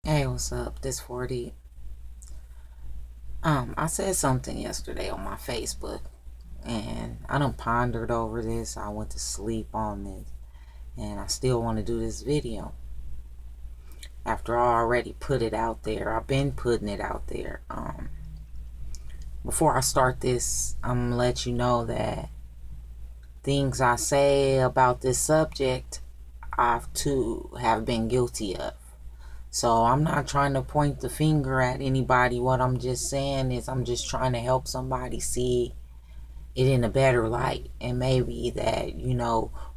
Hey, what's up? This 40. I said something yesterday on my Facebook, and I done pondered over this. I went to sleep on this, and I still want to do this video. After I already put it out there, I've been putting it out there. Before I start this, I'm gonna let you know that things I say about this subject, I've too have been guilty of. So I'm not trying to point the finger at anybody. What I'm just saying is I'm just trying to help somebody see it in a better light, and maybe that,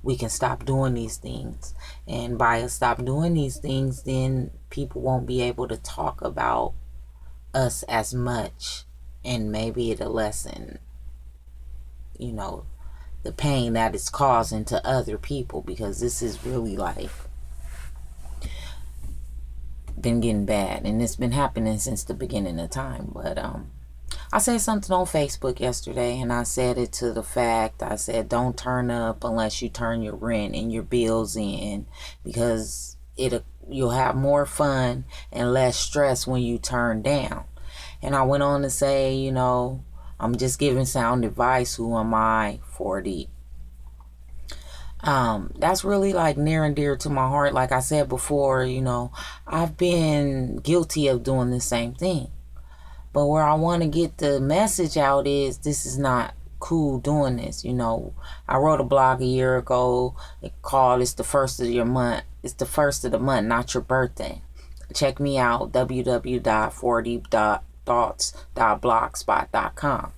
we can stop doing these things. And by us stop doing these things, then people won't be able to talk about us as much, and maybe it'll lessen, you know, the pain that it's causing to other people, because this is really like been getting bad, and it's been happening since the beginning of time. But I said something on Facebook yesterday, and I said it to the fact, I said, don't turn up unless you turn your rent and your bills in, because you'll have more fun and less stress when you turn down. And I went on to say, I'm just giving sound advice. Who am I? 40. That's really like near and dear to my heart. Like I said before, I've been guilty of doing the same thing. But where I want to get the message out is this is not cool doing this. I wrote a blog a year ago. It called It's the First of Your Month. It's the first of the month, not your birthday. Check me out, www.40thoughts.blogspot.com.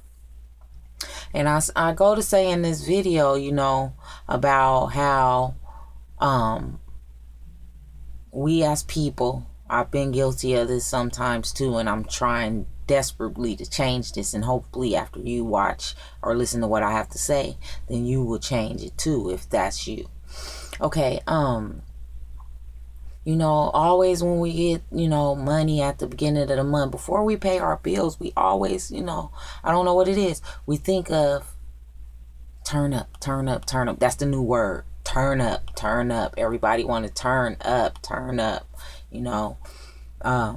And I go to say in this video, about how we as people, I've been guilty of this sometimes too, and I'm trying desperately to change this, and hopefully after you watch or listen to what I have to say, then you will change it too, if that's you. Okay, always when we get, money at the beginning of the month, before we pay our bills, we always, I don't know what it is. We think of turn up, turn up, turn up. That's the new word. Turn up, turn up. Everybody want to turn up, turn up. A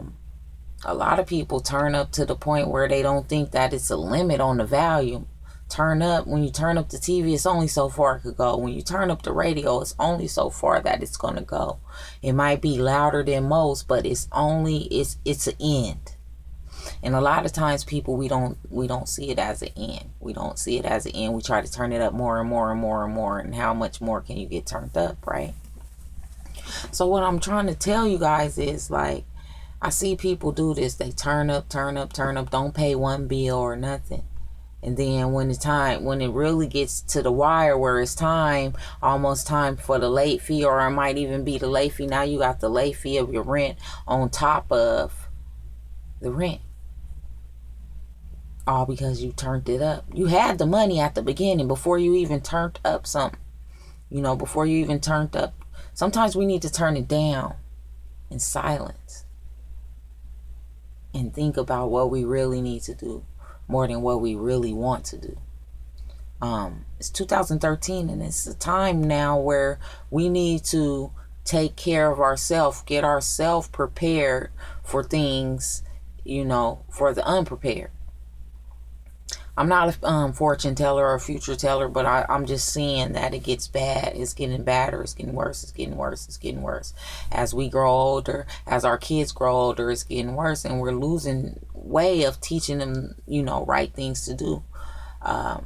lot of people turn up to the point where they don't think that it's a limit on the volume. Turn up, when you turn up the TV, it's only so far it could go. When you turn up the radio, it's only so far that it's going to go. It might be louder than most, but it's an end. And a lot of times people, we don't see it as an end. We don't see it as an end. We try to turn it up more and more and more and more. And how much more can you get turned up, right? So what I'm trying to tell you guys is, like, I see people do this. They turn up, turn up, turn up, don't pay one bill or nothing. And then when it really gets to the wire where it's almost time for the late fee, or it might even be the late fee. Now you got the late fee of your rent on top of the rent. All because you turned it up. You had the money at the beginning before you even turned up something. Before you even turned up. Sometimes we need to turn it down in silence and think about what we really need to do more than what we really want to do. It's 2013, and it's a time now where we need to take care of ourselves, get ourselves prepared for things, for the unprepared. I'm not a fortune teller or a future teller, but I'm just seeing that it gets bad. It's getting badder. It's getting worse. It's getting worse. It's getting worse. As we grow older, as our kids grow older, it's getting worse, and we're losing way of teaching them, right things to do. I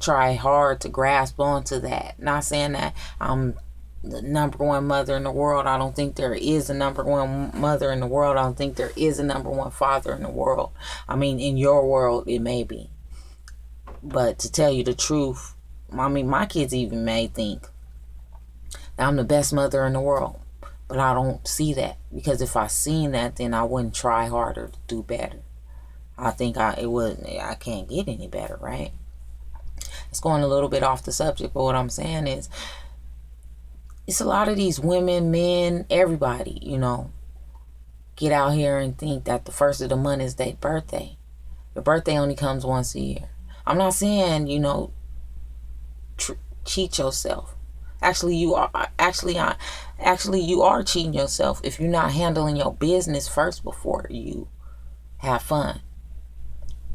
try hard to grasp onto that. Not saying that I'm the number one mother in the world. I don't think there is a number one mother in the world. I don't think there is a number one father in the world. I mean, in your world, it may be. But to tell you the truth, my kids even may think that I'm the best mother in the world. But I don't see that, because if I seen that, then I wouldn't try harder to do better. I think I can't get any better, right? It's going a little bit off the subject, but what I'm saying is, it's a lot of these women, men, everybody, get out here and think that the first of the month is their birthday. Your birthday only comes once a year. I'm not saying, cheat yourself. Actually, you are cheating yourself if you're not handling your business first before you have fun.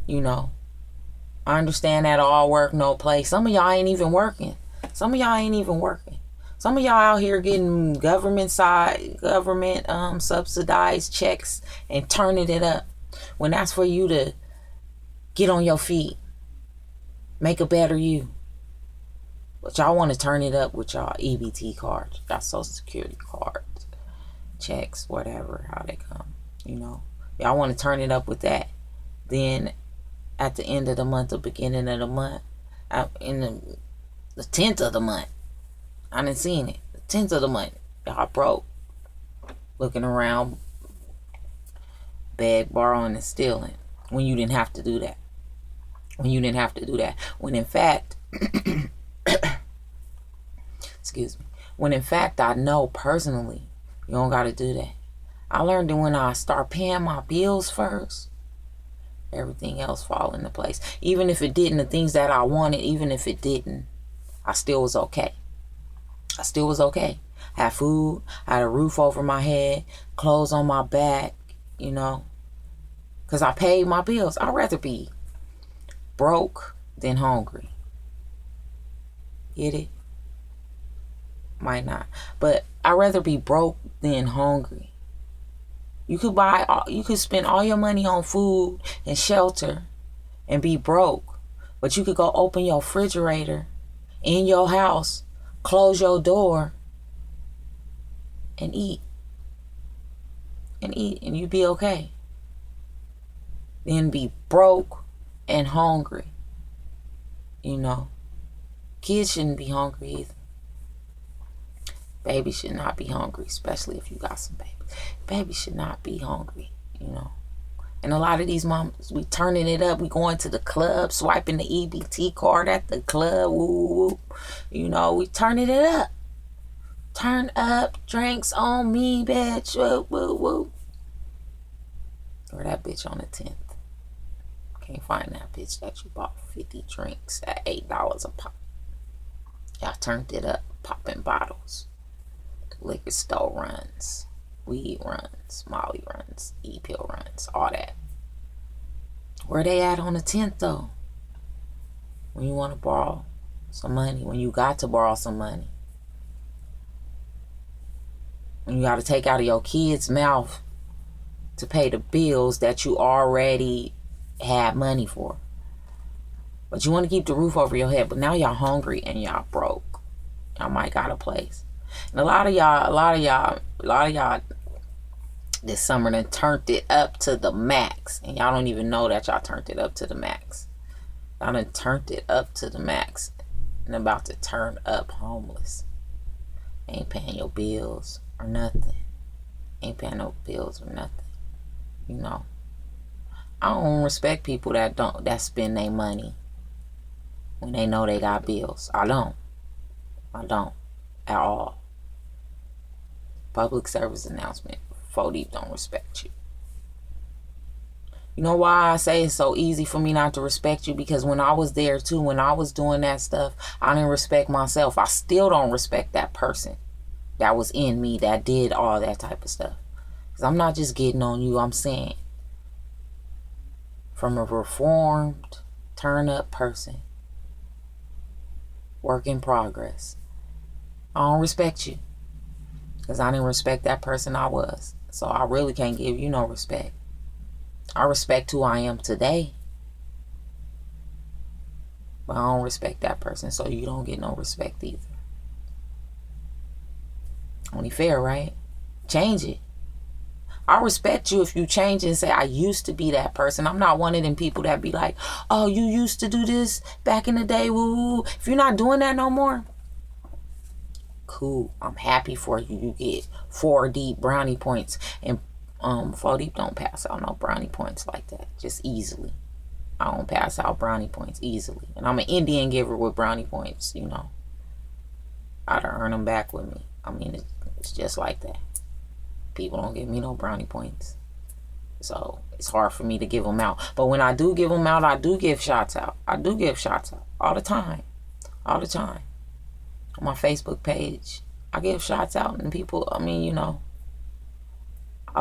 You know, I understand that all work, no play. Some of y'all ain't even working. Some of y'all out here getting government subsidized checks and turning it up when that's for you to get on your feet, make a better you. But y'all want to turn it up with y'all EBT cards, y'all Social Security cards, checks, whatever, how they come, you know. Y'all want to turn it up with that. Then at the end of the month or beginning of the month, in the 10th of the month, I done seen it. The 10th of the month, y'all broke, looking around, beg, borrowing, and stealing when you didn't have to do that. When in fact, excuse me. When in fact, I know personally, you don't got to do that. I learned that when I start paying my bills first, everything else fall into place. Even if it didn't, the things that I wanted, even if it didn't, I still was okay. I had food, I had a roof over my head, clothes on my back, you know, because I paid my bills. I'd rather be broke than hungry. Get it? Might not. But I'd rather be broke than hungry. You could spend all your money on food and shelter and be broke. But you could go open your refrigerator in your house, close your door, and eat. And you'd be okay. Then be broke and hungry. You know. Kids shouldn't be hungry either. Babies should not be hungry, especially if you got some babies. Babies should not be hungry, you know. And a lot of these moms, we turning it up. We going to the club, swiping the EBT card at the club. Woo, woo. You know, we turning it up. Turn up, drinks on me, bitch. Woo, woo, woo. Or that bitch on the 10th. Can't find that bitch that you bought 50 drinks at $8 a pop. Y'all turned it up, popping bottles. Liquor store runs, weed runs, Molly runs, E-pill runs, all that. Where they at on the 10th though? When you want to borrow some money, when you got to borrow some money. When you got to take out of your kid's mouth to pay the bills that you already had money for. But you want to keep the roof over your head, but now y'all hungry and y'all broke. Y'all might got a place. And a lot of y'all this summer done turned it up to the max. And y'all don't even know that y'all turned it up to the max. Y'all done turned it up to the max. And about to turn up homeless. Ain't paying your bills or nothing. You know. I don't respect people that spend their money when they know they got bills. I don't at all. Public service announcement. 4 Deep don't respect you. You know why I say it's so easy for me not to respect you? Because when I was there too, when I was doing that stuff, I didn't respect myself. I still don't respect that person that was in me that did all that type of stuff. Because I'm not just getting on you. I'm saying from a reformed, turn up person, work in progress, I don't respect you. Because I didn't respect that person I was. So I really can't give you no respect. I respect who I am today. But I don't respect that person, so you don't get no respect either. Only fair, right? Change it. I respect you if you change and say, I used to be that person. I'm not one of them people that be like, oh, you used to do this back in the day. Woo. If you're not doing that no more, cool. I'm happy for you. You get 4 Deep brownie points. And 4 Deep don't pass out no brownie points like that. Just easily. I don't pass out brownie points easily. And I'm an Indian giver with brownie points, you know. I'd earn them back with me. I mean, it's just like that. People don't give me no brownie points. So it's hard for me to give them out. But when I do give them out, I do give shots out. I do give shots out all the time. All the time. On my Facebook page, I give shots out, and people, I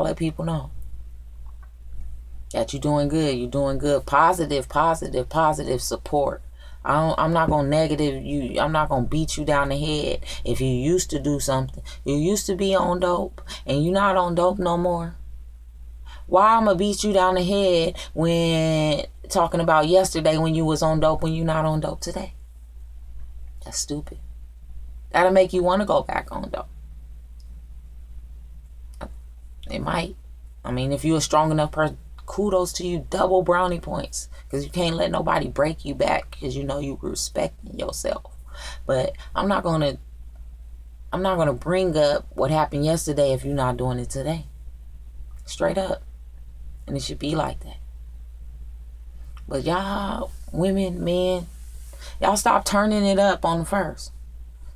let people know that you're doing good. You're doing good. Positive support. I'm not gonna negative you. I'm not gonna beat you down the head if you used to do something. You used to be on dope, and you're not on dope no more. Why I'm gonna beat you down the head when talking about yesterday when you was on dope when you're not on dope today? That's stupid. That'll make you want to go back on dope. It might. If you're a strong enough person, kudos to you. Double brownie points. Because you can't let nobody break you back because you know you respecting yourself. But I'm not gonna bring up what happened yesterday if you're not doing it today. Straight up. And it should be like that. But y'all, women, men, y'all stop turning it up on the first.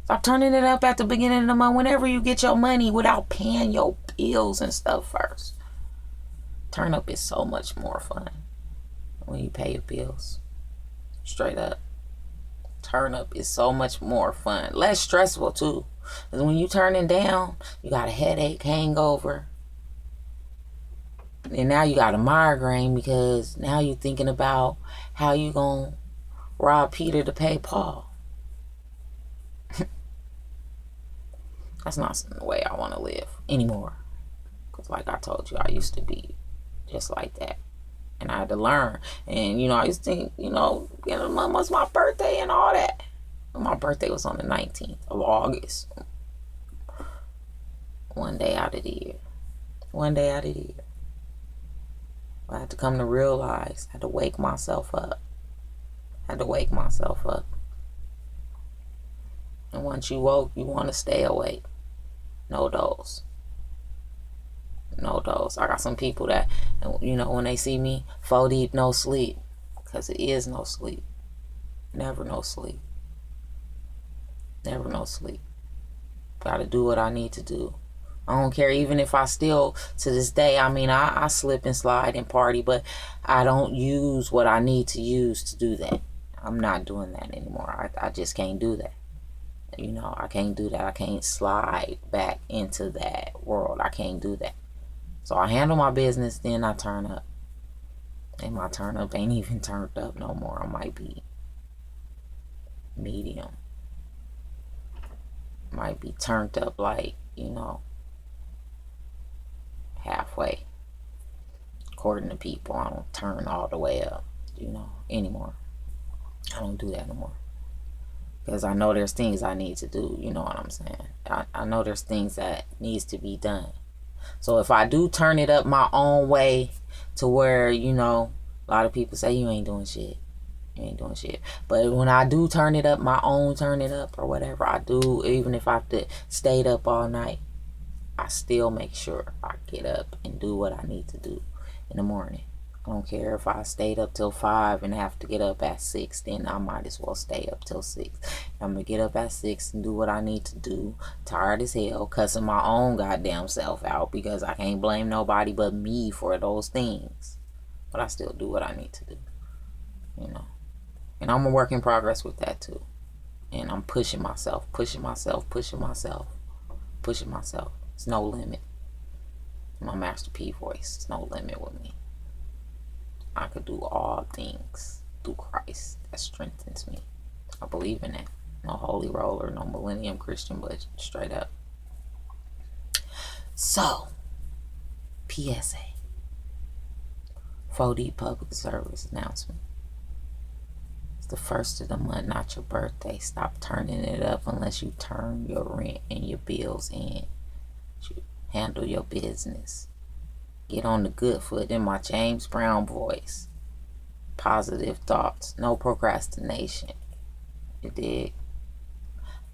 Stop turning it up at the beginning of the month whenever you get your money without paying your bills and stuff first. Turn up is so much more fun when you pay your bills. Straight up. Turn up is so much more fun. Less stressful too. Because when you turning down, you got a headache, hangover. And now you got a migraine because now you're thinking about how you gonna rob Peter to pay Paul. That's not the way I want to live anymore. Because like I told you, I used to be just like that. And I had to learn. And, I used to think, what's my birthday and all that. My birthday was on the 19th of August. One day out of the year. I had to come to realize, I had to wake myself up. And once you woke, you want to stay awake. No dose. I got some people that, when they see me, 4 deep, no sleep. Because it is no sleep. Never no sleep. Gotta do what I need to do. I don't care, even if I still, to this day, I slip and slide and party, but I don't use what I need to use to do that. I'm not doing that anymore. I just can't do that. I can't do that. I can't slide back into that world. I can't do that. So I handle my business, then I turn up. And my turn up ain't even turned up no more. I might be medium. Might be turned up like, halfway. According to people, I don't turn all the way up, anymore. I don't do that no more. Because I know there's things I need to do, you know what I'm saying? I know there's things that needs to be done. So if I do turn it up my own way to where, a lot of people say you ain't doing shit. But when I do turn it up, my own turn it up or whatever I do, even if I have to stay up all night, I still make sure I get up and do what I need to do in the morning. I don't care if I stayed up till 5 and have to get up at 6, then I might as well stay up till 6. I'm going to get up at 6 and do what I need to do. Tired as hell, cussing my own goddamn self out because I can't blame nobody but me for those things. But I still do what I need to do, And I'm a work in progress with that too. And I'm pushing myself. It's no limit. My Master P voice, it's no limit with me. I could do all things through Christ that strengthens me. I believe in that. No holy roller, no millennium Christian, but straight up. So, PSA. 4D public service announcement. It's the first of the month, not your birthday. Stop turning it up unless you turn your rent and your bills in. You handle your business. Get on the good foot in my James Brown voice. Positive thoughts. No procrastination. You dig?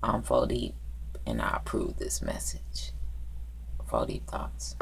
I'm 4 Deep and I approve this message. 4 Deep Thoughts.